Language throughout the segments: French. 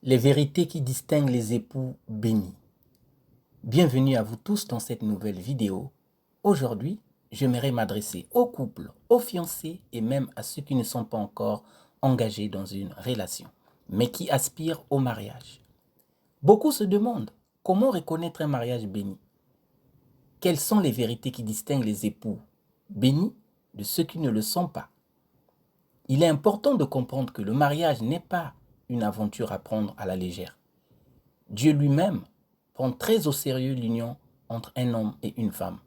Les vérités qui distinguent les époux bénis. Bienvenue à vous tous dans cette nouvelle vidéo. Aujourd'hui, j'aimerais m'adresser aux couples, aux fiancés et même à ceux qui ne sont pas encore engagés dans une relation, mais qui aspirent au mariage. Beaucoup se demandent comment reconnaître un mariage béni. Quelles sont les vérités qui distinguent les époux bénis de ceux qui ne le sont pas? Il est important de comprendre que le mariage n'est pas une aventure à prendre à la légère. Dieu lui-même prend très au sérieux l'union entre un homme et une femme.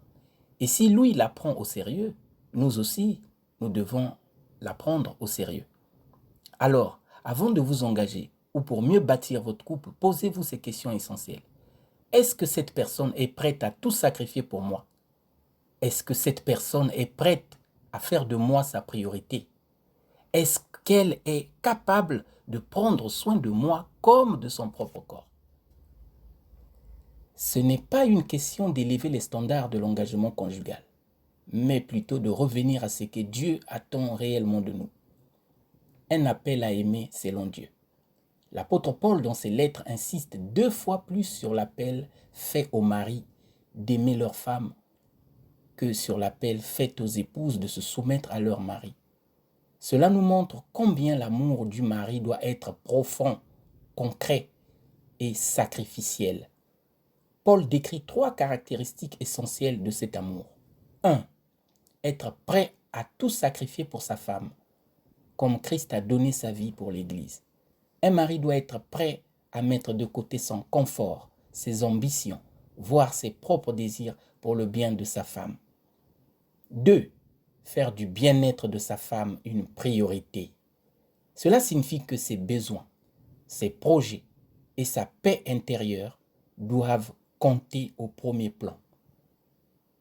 Et si lui la prend au sérieux, nous aussi, nous devons la prendre au sérieux. Alors, avant de vous engager ou pour mieux bâtir votre couple, posez-vous ces questions essentielles. Est-ce que cette personne est prête à tout sacrifier pour moi? Est-ce que cette personne est prête à faire de moi sa priorité? Est-ce qu'elle est capable de prendre soin de moi comme de son propre corps? Ce n'est pas une question d'élever les standards de l'engagement conjugal, mais plutôt de revenir à ce que Dieu attend réellement de nous. Un appel à aimer selon Dieu. L'apôtre Paul, dans ses lettres, insiste 2 fois plus sur l'appel fait aux maris d'aimer leurs femmes que sur l'appel fait aux épouses de se soumettre à leur mari. Cela nous montre combien l'amour du mari doit être profond, concret et sacrificiel. Paul décrit 3 caractéristiques essentielles de cet amour. 1. Être prêt à tout sacrifier pour sa femme, comme Christ a donné sa vie pour l'Église. Un mari doit être prêt à mettre de côté son confort, ses ambitions, voire ses propres désirs pour le bien de sa femme. 2. Faire du bien-être de sa femme une priorité. Cela signifie que ses besoins, ses projets et sa paix intérieure doivent compter au premier plan.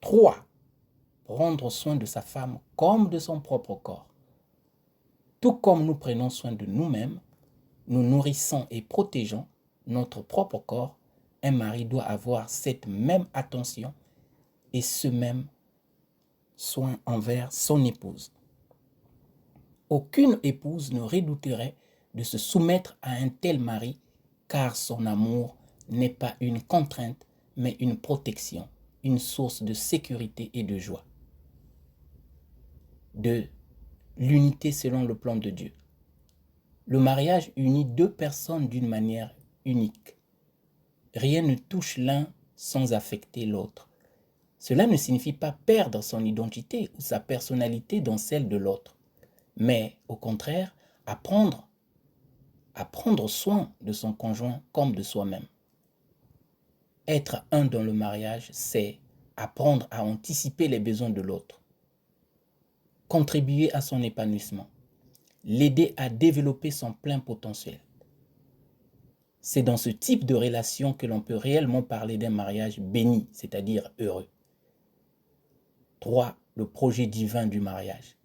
3. Prendre soin de sa femme comme de son propre corps. Tout comme nous prenons soin de nous-mêmes, nous nourrissons et protégeons notre propre corps, un mari doit avoir cette même attention et ce même soin envers son épouse. Aucune épouse ne redouterait de se soumettre à un tel mari car son amour n'est pas une contrainte mais une protection, une source de sécurité et de joie. 2. L'unité selon le plan de Dieu. Le mariage unit 2 personnes d'une manière unique. Rien ne touche l'un sans affecter l'autre. Cela ne signifie pas perdre son identité ou sa personnalité dans celle de l'autre, mais au contraire, apprendre soin de son conjoint comme de soi-même. Être un dans le mariage, c'est apprendre à anticiper les besoins de l'autre, contribuer à son épanouissement, l'aider à développer son plein potentiel. C'est dans ce type de relation que l'on peut réellement parler d'un mariage béni, c'est-à-dire heureux. 3. Le projet divin du mariage.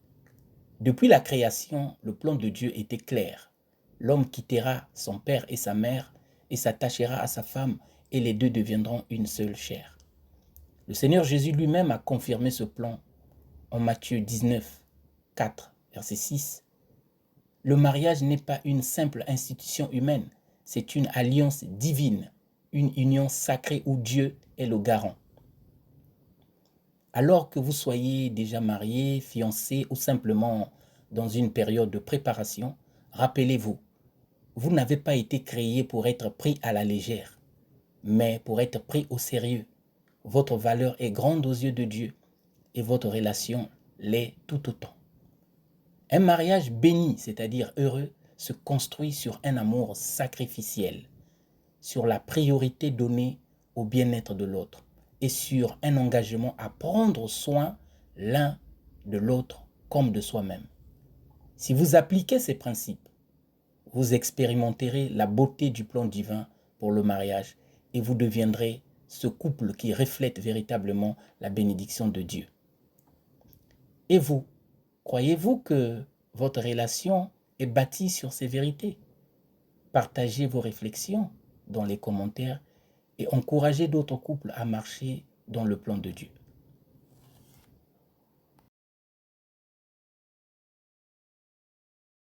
Depuis la création, le plan de Dieu était clair. L'homme quittera son père et sa mère et s'attachera à sa femme et les deux deviendront une seule chair. Le Seigneur Jésus lui-même a confirmé ce plan en Matthieu 19, 4, verset 6. Le mariage n'est pas une simple institution humaine, c'est une alliance divine, une union sacrée où Dieu est le garant. Alors que vous soyez déjà marié, fiancé ou simplement dans une période de préparation, rappelez-vous, vous n'avez pas été créé pour être pris à la légère, mais pour être pris au sérieux. Votre valeur est grande aux yeux de Dieu et votre relation l'est tout autant. Un mariage béni, c'est-à-dire heureux, se construit sur un amour sacrificiel, sur la priorité donnée au bien-être de l'autre et sur un engagement à prendre soin l'un de l'autre comme de soi-même. Si vous appliquez ces principes, vous expérimenterez la beauté du plan divin pour le mariage et vous deviendrez ce couple qui reflète véritablement la bénédiction de Dieu. Et vous, croyez-vous que votre relation est bâtie sur ces vérités? Partagez vos réflexions dans les commentaires et encouragez d'autres couples à marcher dans le plan de Dieu.